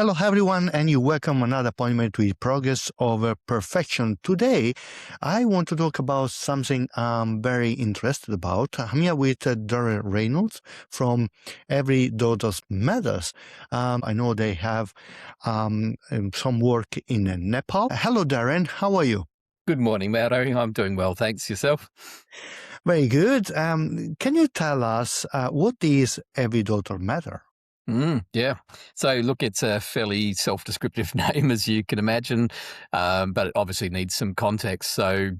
Hello, everyone, and you welcome another appointment with Progress Over Perfection. Today, I want to talk about something I'm very interested about. I'm here with Darren Reynolds from Every Daughter's Matters. I know they have some work in Nepal. Hello, Darren. How are you? Good morning, Mauro. I'm doing well, thanks. Yourself? Very good. Can you tell us what is Every Daughter Matter? Yeah. So, look, it's a fairly self-descriptive name, as you can imagine, but it obviously needs some context. So,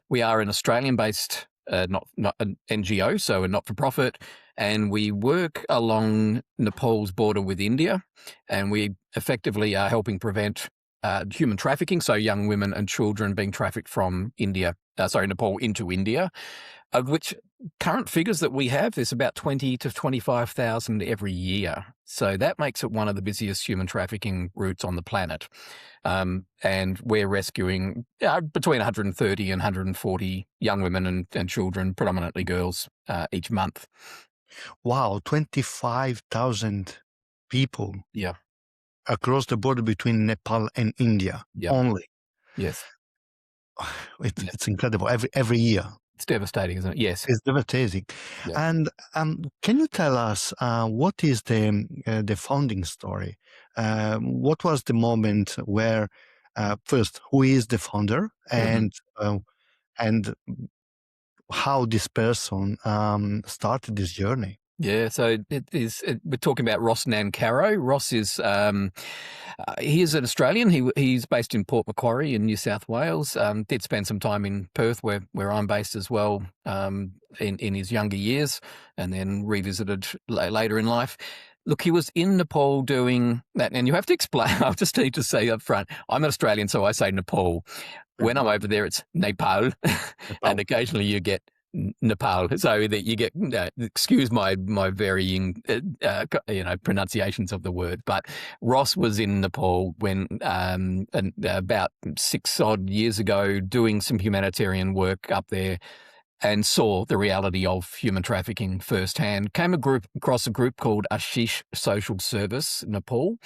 we are an Australian-based, not an NGO, so a not-for-profit, and we work along Nepal's border with India, and we effectively are helping prevent human trafficking, so young women and children being trafficked from Nepal into India, of which current figures that we have is about 20 to 25,000 every year. So that makes it one of the busiest human trafficking routes on the planet. And we're rescuing between 130 and 140 young women and children, predominantly girls, each month. Wow, 25,000 people. Yeah. Across the border between Nepal and India only. Yes. It's incredible. Every year. It's devastating, isn't it? Yes. It's devastating. Yeah. And can you tell us what is the founding story? What was the moment where first, who is the founder, and how this person started this journey? Yeah, so we're talking about Ross Nancarrow. Ross is he is an Australian. He's based in Port Macquarie in New South Wales. Did spend some time in Perth, where I'm based as well, in his younger years, and then revisited later in life. Look, he was in Nepal doing that, and you have to explain. I just need to say up front, I'm an Australian, so I say Nepal. When I'm over there, it's Nepal, and occasionally you get Nepal, so that you get excuse my varying pronunciations of the word, but Ross was in Nepal when about 6 odd years ago, doing some humanitarian work up there, and saw the reality of human trafficking firsthand. Came across a group called Aashish Social Service Nepal.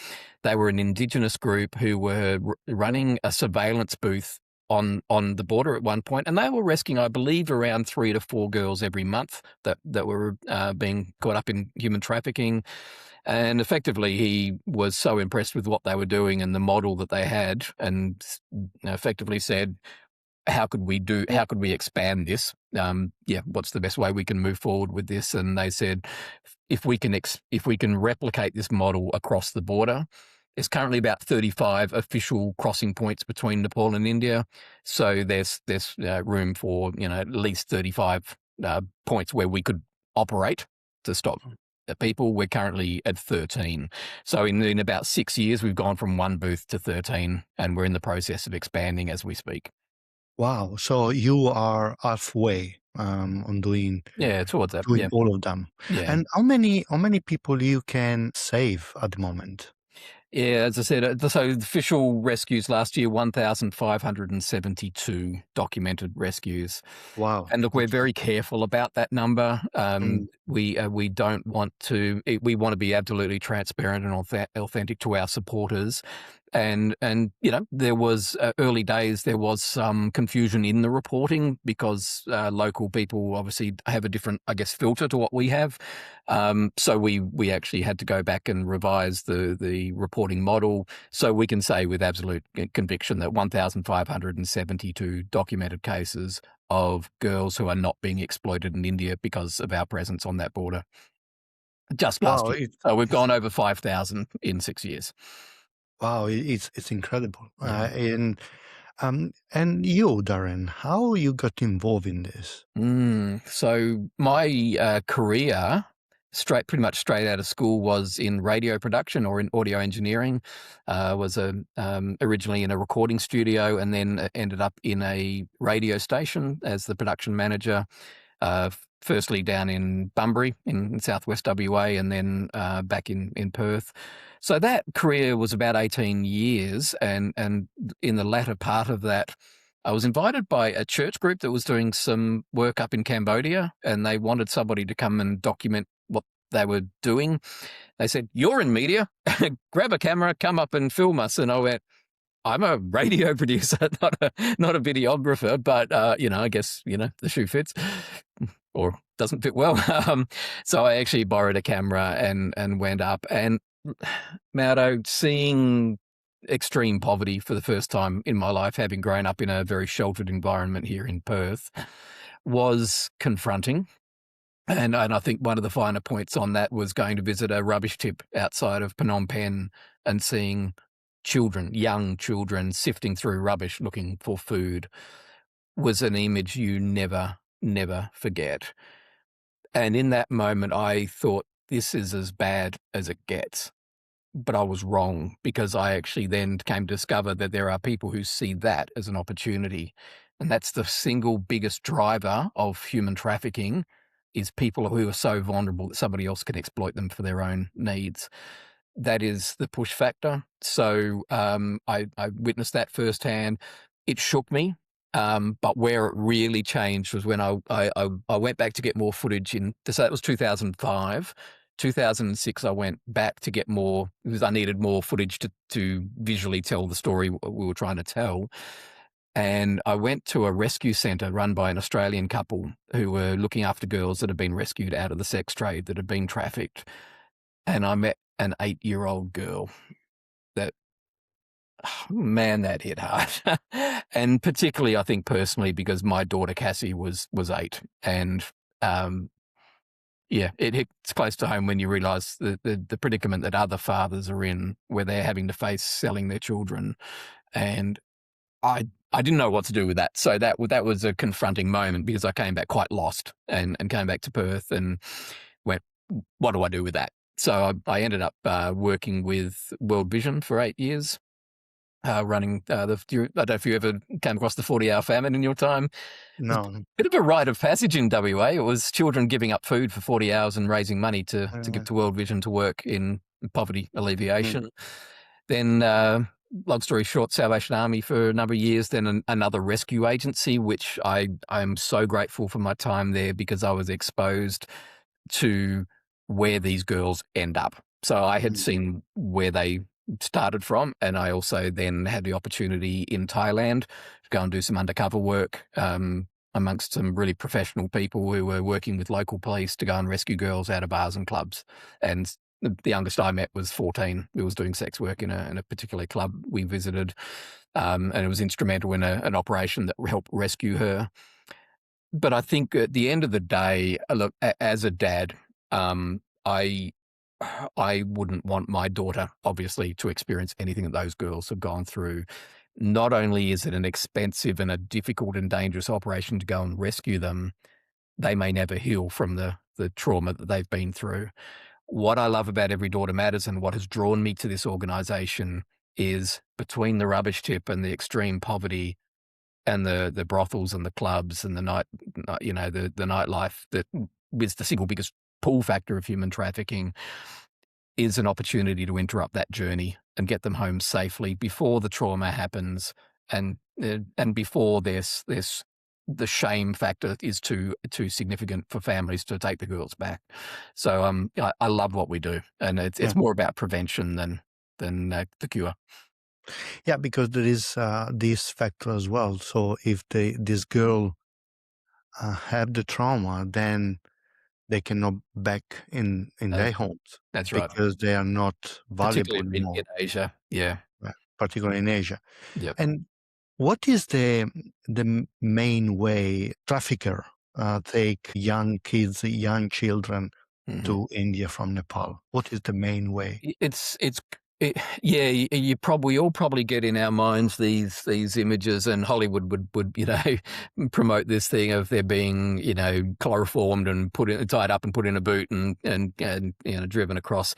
They were an indigenous group who were running a surveillance booth on the border at one point, and they were rescuing, I believe, around 3 to 4 girls every month that were being caught up in human trafficking. And effectively, he was so impressed with what they were doing and the model that they had, and effectively said, how could we expand this? What's the best way we can move forward with this? And they said, if we can replicate this model across the border. There's currently about 35 official crossing points between Nepal and India, so there's room for at least 35 points where we could operate to stop the people. We're currently at 13, so in about 6 years we've gone from 1 booth to 13, and we're in the process of expanding as we speak. Wow! So you are halfway on doing towards that. Doing all of them. Yeah. And how many people you can save at the moment? Yeah, as I said, so the official rescues last year, 1,572 documented rescues. Wow. And look, we're very careful about that number. We don't want to, we want to be absolutely transparent and authentic to our supporters. And there was early days, there was some confusion in the reporting because local people obviously have a different, I guess, filter to what we have. So we actually had to go back and revise the reporting model, so we can say with absolute conviction that 1,572 documented cases of girls who are not being exploited in India because of our presence on that border. Just last year. So we've gone over 5,000 in 6 years. Wow, it's incredible. And you, Darren, how you got involved in this? So my career, pretty much straight out of school, was in radio production or in audio engineering. Was originally in a recording studio, and then ended up in a radio station as the production manager. Firstly down in Bunbury in southwest WA, and then back in Perth. So that career was about 18 years, and in the latter part of that, I was invited by a church group that was doing some work up in Cambodia, and they wanted somebody to come and document what they were doing. They said, "You're in media. Grab a camera, come up and film us." And I went, "I'm a radio producer, not a videographer, but I guess the shoe fits or doesn't fit well." So I actually borrowed a camera and went up. And Mauro, seeing extreme poverty for the first time in my life, having grown up in a very sheltered environment here in Perth, was confronting. And I think one of the finer points on that was going to visit a rubbish tip outside of Phnom Penh and seeing children, young children, sifting through rubbish looking for food was an image you never, never forget. And in that moment, I thought, this is as bad as it gets. But I was wrong, because I actually then came to discover that there are people who see that as an opportunity. And that's the single biggest driver of human trafficking, is people who are so vulnerable that somebody else can exploit them for their own needs. That is the push factor. So I witnessed that firsthand. It shook me. But where it really changed was when I went back to get more footage so that was 2005. 2006, I went back to get more, because I needed more footage to visually tell the story we were trying to tell. And I went to a rescue centre run by an Australian couple who were looking after girls that had been rescued out of the sex trade, that had been trafficked. And I met an 8-year-old girl that, man, that hit hard. And particularly, I think personally, because my daughter Cassie was 8. And yeah, it hits close to home when you realise the predicament that other fathers are in, where they're having to face selling their children. And I didn't know what to do with that. So that was a confronting moment, because I came back quite lost and came back to Perth and went, what do I do with that? So I ended up working with World Vision for 8 years, running I don't know if you ever came across the 40-hour famine in your time. No. Bit of a rite of passage in WA. It was children giving up food for 40 hours and raising money to give to World Vision to work in poverty alleviation. Then, long story short, Salvation Army for a number of years, then another rescue agency, which I'm so grateful for my time there, because I was exposed to where these girls end up. So I had seen where they started from, and I also then had the opportunity in Thailand to go and do some undercover work amongst some really professional people who were working with local police to go and rescue girls out of bars and clubs. And the youngest I met was 14, who was doing sex work in a particular club we visited, and it was instrumental in an operation that helped rescue her. But I think at the end of the day, look, as a dad, I wouldn't want my daughter, obviously, to experience anything that those girls have gone through. Not only is it an expensive and a difficult and dangerous operation to go and rescue them, they may never heal from the trauma that they've been through. What I love about Every Daughter Matters, and what has drawn me to this organisation, is between the rubbish tip and the extreme poverty and the brothels and the clubs and the nightlife that is the single biggest pull factor of human trafficking, is an opportunity to interrupt that journey and get them home safely before the trauma happens, and before there's the shame factor is too significant for families to take the girls back. So I love what we do, and it's more about prevention than the cure. Yeah, because there is this factor as well. So if this girl have the trauma, then they cannot back in their homes. That's right. Because they are not valuable Particularly anymore. in Asia. Yeah. Particularly in Asia. Yep. And what is the main way trafficker take young kids, young children to India from Nepal? What is the main way? We all probably get in our minds these images, and Hollywood would promote this thing of there being chloroformed and tied up and put in a boot and driven across.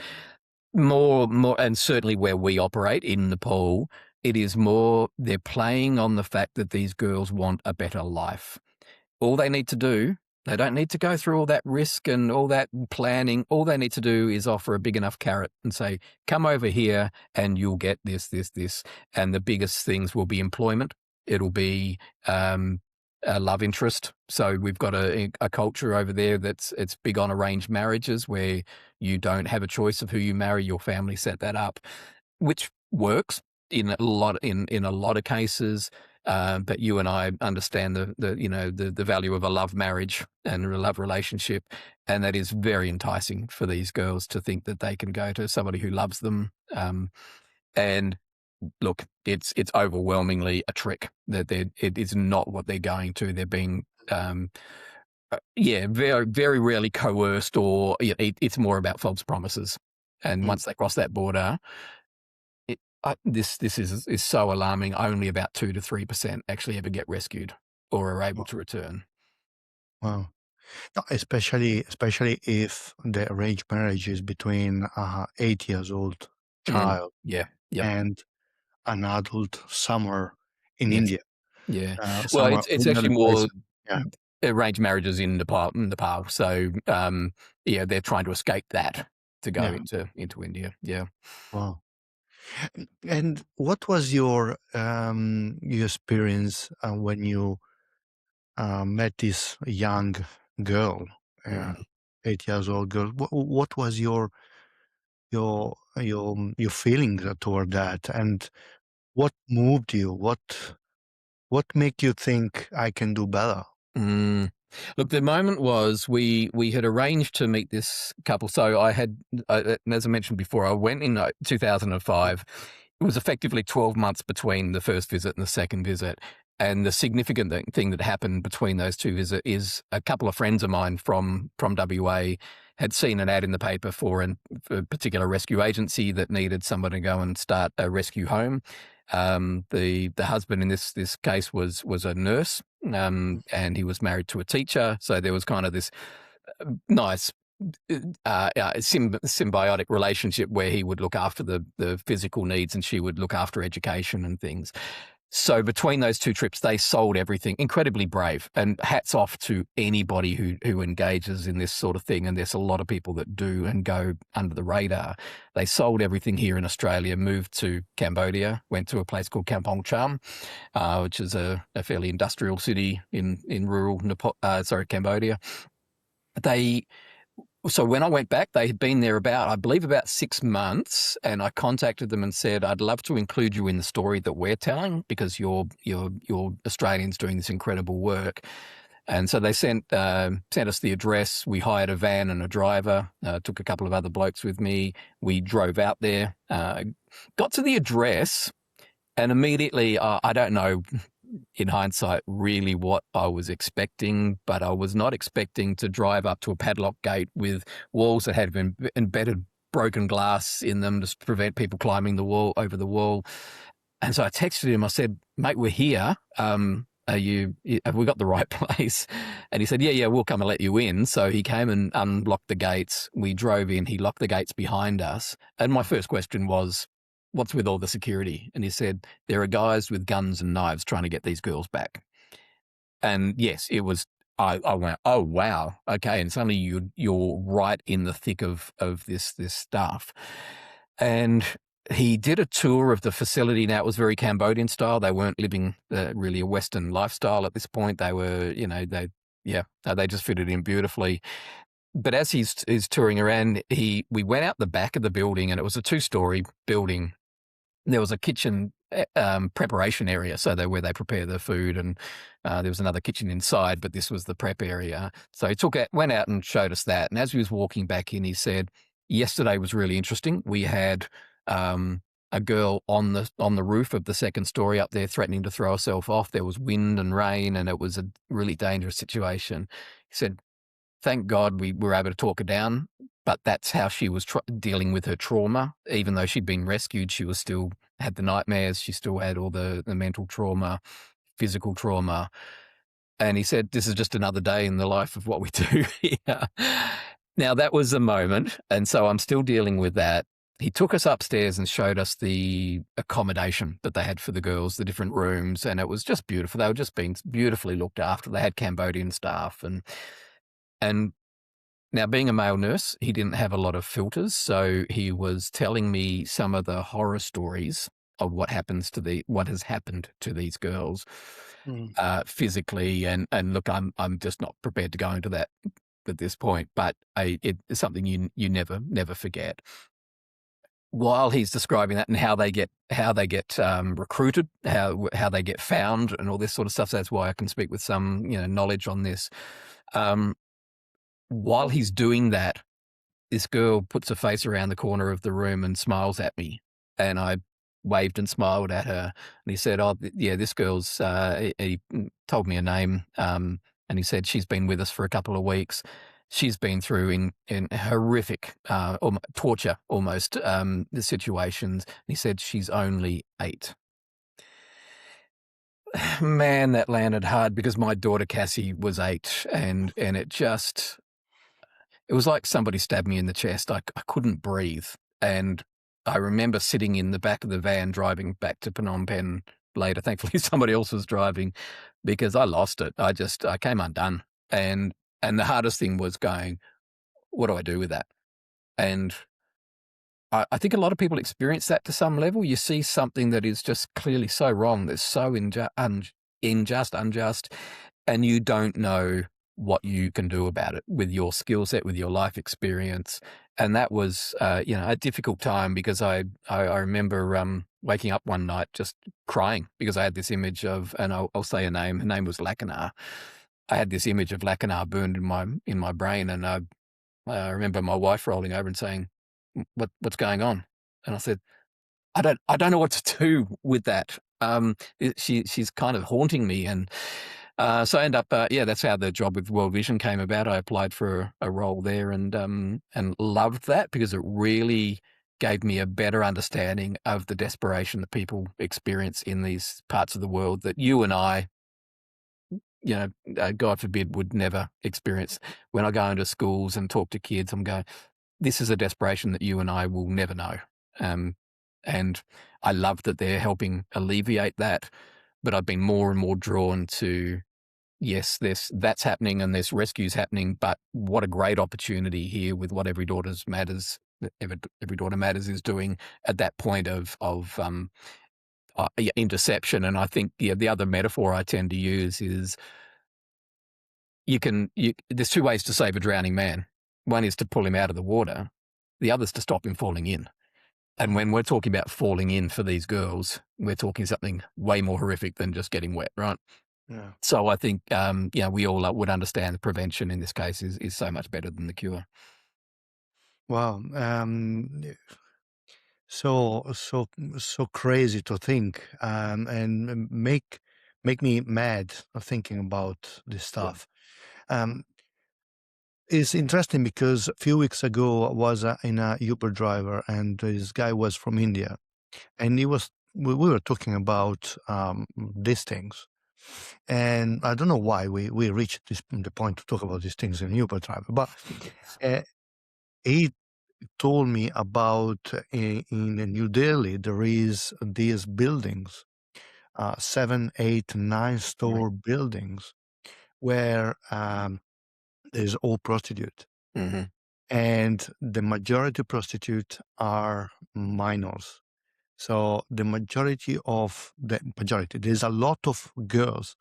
More, and certainly where we operate in Nepal, it is more they're playing on the fact that these girls want a better life. All they need to do, they don't need to go through all that risk and all that planning. All they need to do is offer a big enough carrot and say, come over here and you'll get this. And the biggest things will be employment. It'll be love interest. So we've got a culture over there it's big on arranged marriages where you don't have a choice of who you marry. Your family set that up, which works in a lot of cases. But you and I understand the value of a love marriage and a love relationship, and that is very enticing for these girls to think that they can go to somebody who loves them. And look, it's overwhelmingly a trick. It is not what they're going to. They're being very very rarely coerced, or it's more about false promises. And Mm. once they cross that border, this is so alarming. Only about 2 to 3% actually ever get rescued or are able to return. Wow. No, especially if the arranged marriage is between 8 years old child Yeah. Yep. and an adult somewhere in Yes. India, Yeah. Well, somewhere it's another actually place. more Yeah. arranged marriages in Nepal. So, they're trying to escape that to go Yeah. into India. Yeah. Wow. And what was your experience when you met this young girl, uh, Mm. 8 years old girl? What was your feelings toward that, and what moved you? What make you think I can do better? Mm. Look, the moment was we had arranged to meet this couple. So I had, as I mentioned before, I went in 2005. It was effectively 12 months between the first visit and the second visit. And the significant thing that happened between those two visits is a couple of friends of mine from WA had seen an ad in the paper for a particular rescue agency that needed someone to go and start a rescue home. The husband in this case was a nurse, and he was married to a teacher. So there was kind of this nice symbiotic relationship where he would look after the physical needs and she would look after education and things. So between those two trips, they sold everything. Incredibly brave, and hats off to anybody who engages in this sort of thing. And there's a lot of people that do and go under the radar. They sold everything here in Australia, moved to Cambodia, went to a place called Kampong Cham, which is a fairly industrial city in rural Cambodia. So when I went back, they had been there I believe about 6 months, and I contacted them and said, I'd love to include you in the story that we're telling because you're Australians doing this incredible work. And so they sent us the address. We hired a van and a driver, took a couple of other blokes with me. We drove out there, got to the address, and immediately, I don't know, in hindsight, really what I was expecting, but I was not expecting to drive up to a padlock gate with walls that had been embedded broken glass in them to prevent people climbing over the wall. And so I texted him. I said, "Mate, we're here. Have we got the right place?" And he said, "Yeah, we'll come and let you in." So he came and unlocked the gates. We drove in. He locked the gates behind us. And my first question was, "What's with all the security?" And he said, "There are guys with guns and knives trying to get these girls back." And yes, it was. I went, "Oh wow, okay." And suddenly you're right in the thick of this stuff. And he did a tour of the facility. Now it was very Cambodian style. They weren't living really a Western lifestyle at this point. They were, they just fitted in beautifully. But as he's touring around, we went out the back of the building, and it was a 2-story building. There was a kitchen preparation area, so where they prepare the food, and there was another kitchen inside, but this was the prep area. So he went out and showed us that. And as we was walking back in, he said, "Yesterday was really interesting. We had a girl on the roof of the second story up there threatening to throw herself off. There was wind and rain, and it was a really dangerous situation." He said, "Thank God we were able to talk her down, but that's how she was dealing with her trauma. Even though she'd been rescued, she was still had the nightmares. She still had all the mental trauma, physical trauma." And he said, "This is just another day in the life of what we do here." Now, that was a moment, and so I'm still dealing with that. He took us upstairs and showed us the accommodation that they had for the girls, the different rooms, and it was just beautiful. They were just being beautifully looked after. They had Cambodian staff, and now, being a male nurse, he didn't have a lot of filters, so he was telling me some of the horror stories what has happened to these girls Mm. physically. And look, I'm just not prepared to go into that at this point, but it's something you never forget. While he's describing that and how they get recruited, how they get found, and all this sort of stuff. So that's why I can speak with some knowledge on this. While he's doing that, this girl puts her face around the corner of the room and smiles at me, and I waved and smiled at her. And he said, "Oh, yeah, this girl's." He told me a name, and he said she's been with us for a couple of weeks. She's been through in horrific torture, almost the situations. He said she's only 8. Man, that landed hard because my daughter Cassie was 8, and it was like somebody stabbed me in the chest. I couldn't breathe. And I remember sitting in the back of the van driving back to Phnom Penh later. Thankfully, somebody else was driving because I lost it. I came undone. And the hardest thing was going, what do I do with that? And I think a lot of people experience that to some level. You see something that is just clearly so wrong, that's so unjust, and you don't know what you can do about it with your skill set, with your life experience. And that was, a difficult time because I remember waking up one night just crying because I had this image of, and I'll say a name. Her name was Lacanar. I had this image of Lacanar burned in my brain, and I remember my wife rolling over and saying, "What's going on?" And I said, I don't know what to do with that. She's kind of haunting me, and so I end up, that's how the job with World Vision came about. I applied for a role there, and loved that because it really gave me a better understanding of the desperation that people experience in these parts of the world that you and I, God forbid, would never experience. When I go into schools and talk to kids, I'm going, this is a desperation that you and I will never know. And I love that they're helping alleviate that, but I've been more and more drawn to, yes, that's happening and there's rescues happening, but what a great opportunity here with what Every Daughter Matters is doing at that point of interception. And I think the other metaphor I tend to use is there's 2 ways to save a drowning man. One is to pull him out of the water. The other is to stop him falling in. And when we're talking about falling in for these girls, we're talking something way more horrific than just getting wet, right? Yeah. So I think, we all would understand the prevention in this case is so much better than the cure. Wow. So crazy to think, and make me mad thinking about this stuff. Um, it's interesting because a few weeks ago I was in a Uber driver, and this guy was from India, and we were talking about these things, and I don't know why we reached the point to talk about these things in Uber driver, but he told me about in New Delhi there is these buildings, 7, 8, 9 store buildings where there's all prostitute, Mm-hmm. and the majority prostitute are minors. So the majority, there's a lot of girls,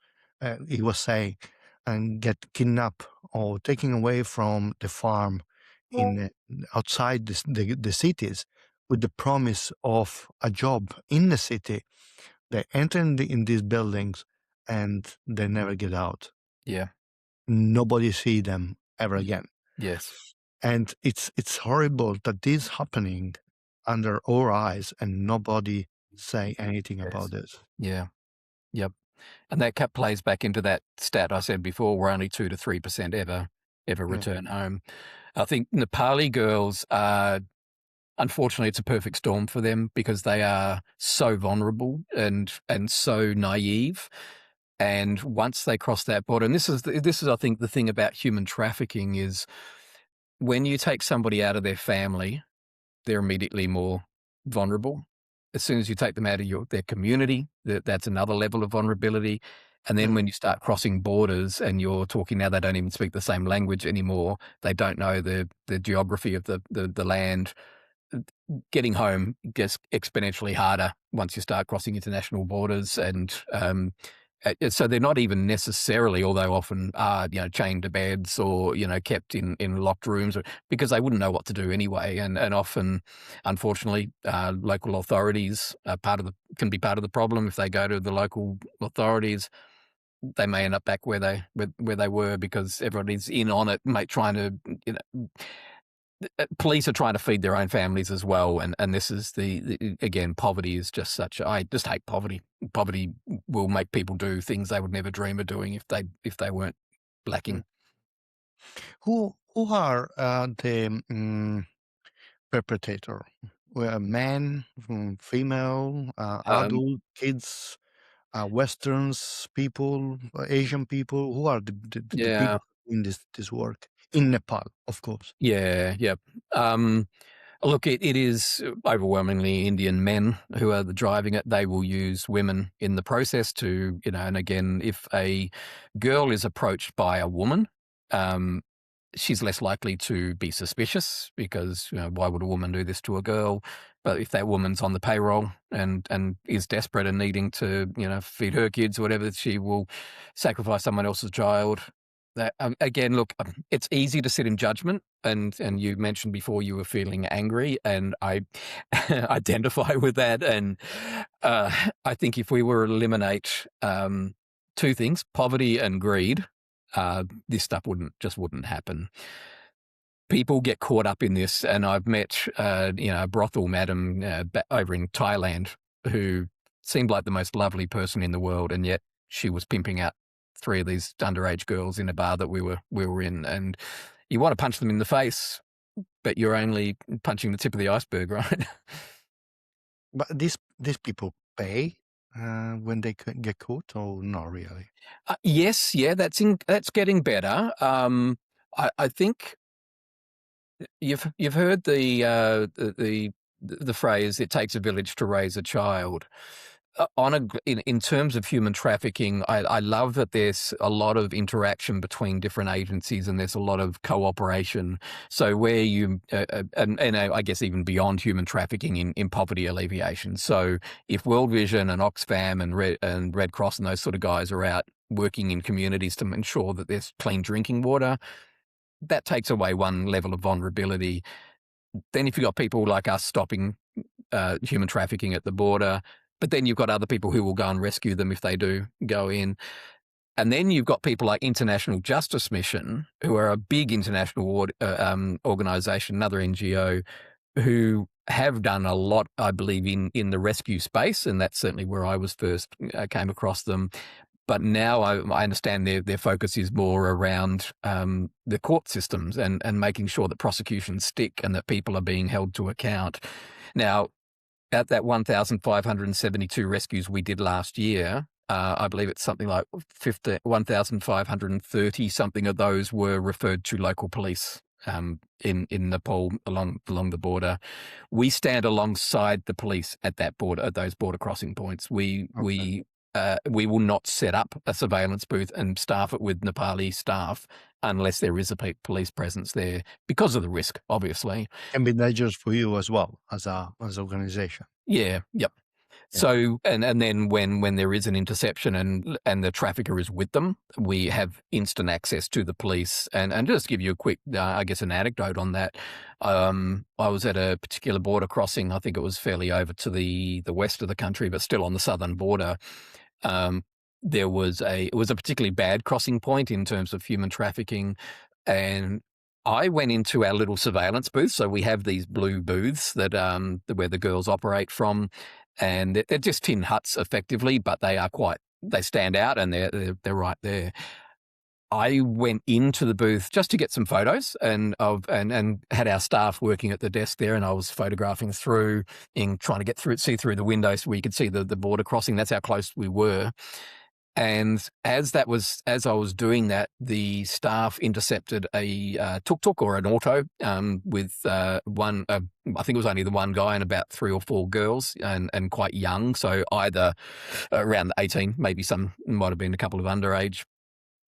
he was saying, and get kidnapped or taken away from the farm in outside the cities with the promise of a job in the city. They enter in these buildings and they never get out. Yeah. Nobody see them ever again. Yes. And it's horrible that this is happening under our eyes and nobody say anything about this. Yeah. Yep. And that plays back into that stat I said before, where only 2 to 3% ever return home. I think Nepali girls are, unfortunately, it's a perfect storm for them because they are so vulnerable and so naive. And once they cross that border, and this is I think the thing about human trafficking is when you take somebody out of their family, they're immediately more vulnerable. As soon as you take them out of their community, that's another level of vulnerability. And then when you start crossing borders and you're talking now, they don't even speak the same language anymore. They don't know the geography of the land. getting home gets exponentially harder once you start crossing international borders, and so they're not even necessarily, although often are, chained to beds or kept in locked rooms, because they wouldn't know what to do anyway, and often, unfortunately, local authorities can be part of the problem. If they go to the local authorities, they may end up back where they were, because everybody's in on it, trying to, police are trying to feed their own families as well, and this is again, poverty is just I just hate poverty. Poverty will make people do things they would never dream of doing if they weren't lacking. Who are the perpetrator? Well, men, female, Um, adult, kids, Westerns people, Asian people. Who are the yeah, people in this work in Nepal, of course? yeah. Look, it is overwhelmingly Indian men who are driving it. They will use women in the process to, and again, if a girl is approached by a woman, um, she's less likely to be suspicious, because why would a woman do this to a girl? But if that woman's on the payroll and is desperate and needing to feed her kids or whatever, she will sacrifice someone else's child. That again, look, it's easy to sit in judgment, and you mentioned before you were feeling angry, and I identify with that. And I think if we were to eliminate two things, poverty and greed, this stuff wouldn't happen. People get caught up in this, and I've met a brothel madam over in Thailand who seemed like the most lovely person in the world, and yet she was pimping out three of these underage girls in a bar that we were in, and you want to punch them in the face, but you're only punching the tip of the iceberg, right? But these people pay when they get caught, or not really? Yes, yeah, that's getting better. I think you've heard the phrase "it takes a village to raise a child." In terms of human trafficking, I love that there's a lot of interaction between different agencies, and there's a lot of cooperation. So where you and I guess even beyond human trafficking, in poverty alleviation. So if World Vision and Oxfam and Red Cross and those sort of guys are out working in communities to ensure that there's clean drinking water, that takes away one level of vulnerability. Then if you've got people like us stopping human trafficking at the border, but then you've got other people who will go and rescue them if they do go in. And then you've got people like International Justice Mission, who are a big international organization, another NGO, who have done a lot, I believe, in the rescue space, and that's certainly where I was first came across them. But now I understand their focus is more around the court systems and making sure that prosecutions stick and that people are being held to account. Now, at that 1,572 rescues we did last year, I believe it's something like 1,530 something of those were referred to local police in Nepal along the border. We stand alongside the police at those border crossing points. We will not set up a surveillance booth and staff it with Nepali staff unless there is a police presence there, because of the risk, obviously. Can be dangerous for you as well as an organization. Yeah, yep. Yeah. So, and then when there is an interception and the trafficker is with them, we have instant access to the police. And just give you a quick, I guess, an anecdote on that. I was at a particular border crossing. I think it was fairly over to the west of the country, but still on the southern border. It was a particularly bad crossing point in terms of human trafficking, and I went into our little surveillance booth. So we have these blue booths that where the girls operate from, and they're just tin huts effectively, but they stand out, and they're right there. I went into the booth just to get some photos and had our staff working at the desk there, and I was photographing through and trying to see through the windows so we could see the border crossing. That's how close we were. And as I was doing that, the staff intercepted a tuk-tuk or an auto with one. I think it was only the one guy and about 3 or 4 girls, and quite young. So either around 18, maybe some might have been a couple of underage.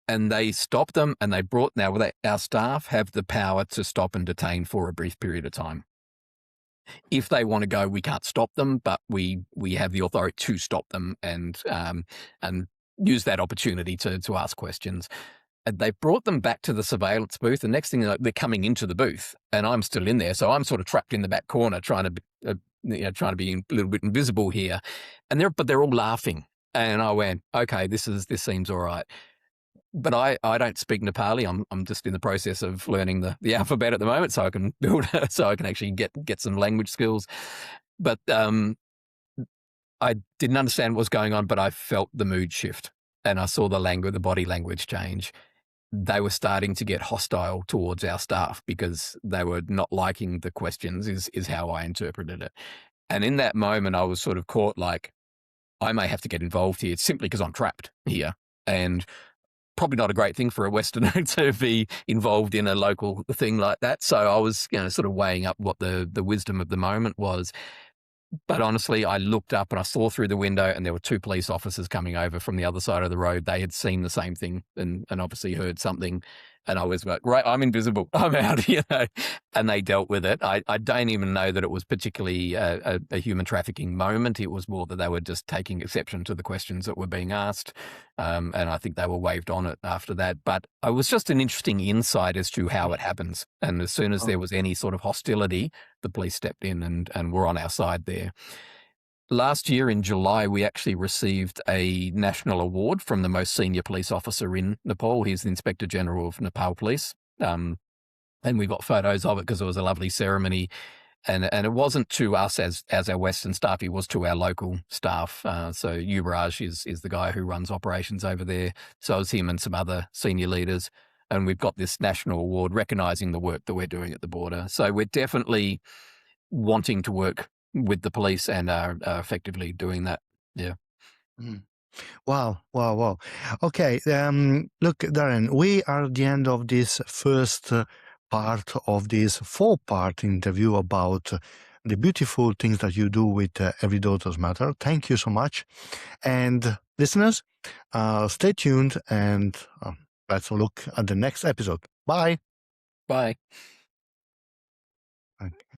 And they stopped them, and our staff have the power to stop and detain for a brief period of time. if they want to go, we can't stop them, but we have the authority to stop them and use that opportunity to ask questions. And they brought them back to the surveillance booth. The next thing, they're coming into the booth, and I'm still in there, so I'm sort of trapped in the back corner, trying to be a little bit invisible here. And they're all laughing, and I went, okay, this seems all right. But I don't speak Nepali. I'm just in the process of learning the alphabet at the moment, so I can actually get some language skills. But I didn't understand what was going on, but I felt the mood shift, and I saw the body language change. They were starting to get hostile towards our staff because they were not liking the questions, is how I interpreted it. And in that moment, I was sort of caught like, I may have to get involved here simply because I'm trapped here. And probably not a great thing for a Westerner to be involved in a local thing like that. So I was, sort of weighing up what the wisdom of the moment was. But honestly, I looked up and I saw through the window, and there were two police officers coming over from the other side of the road. They had seen the same thing and obviously heard something. And I was like, right, I'm invisible. I'm out, and they dealt with it. I don't even know that it was particularly a human trafficking moment. It was more that they were just taking exception to the questions that were being asked. And I think they were waved on it after that. But it was just an interesting insight as to how it happens. And as soon as there was any sort of hostility, the police stepped in and were on our side there. Last year in July, we actually received a national award from the most senior police officer in Nepal. He's the Inspector General of Nepal Police. And we got photos of it because it was a lovely ceremony. And it wasn't to us as our Western staff, it was to our local staff. So Yuvraj is the guy who runs operations over there. So it was him and some other senior leaders. And we've got this national award recognising the work that we're doing at the border. So we're definitely wanting to work with the police and are effectively doing that. Yeah. Mm. Wow. Okay, look, Darren, we are at the end of this first part of this 4-part interview about the beautiful things that you do with Every Daughters Matter. Thank you so much. And listeners, stay tuned and let's look at the next episode. Bye. Bye. Okay.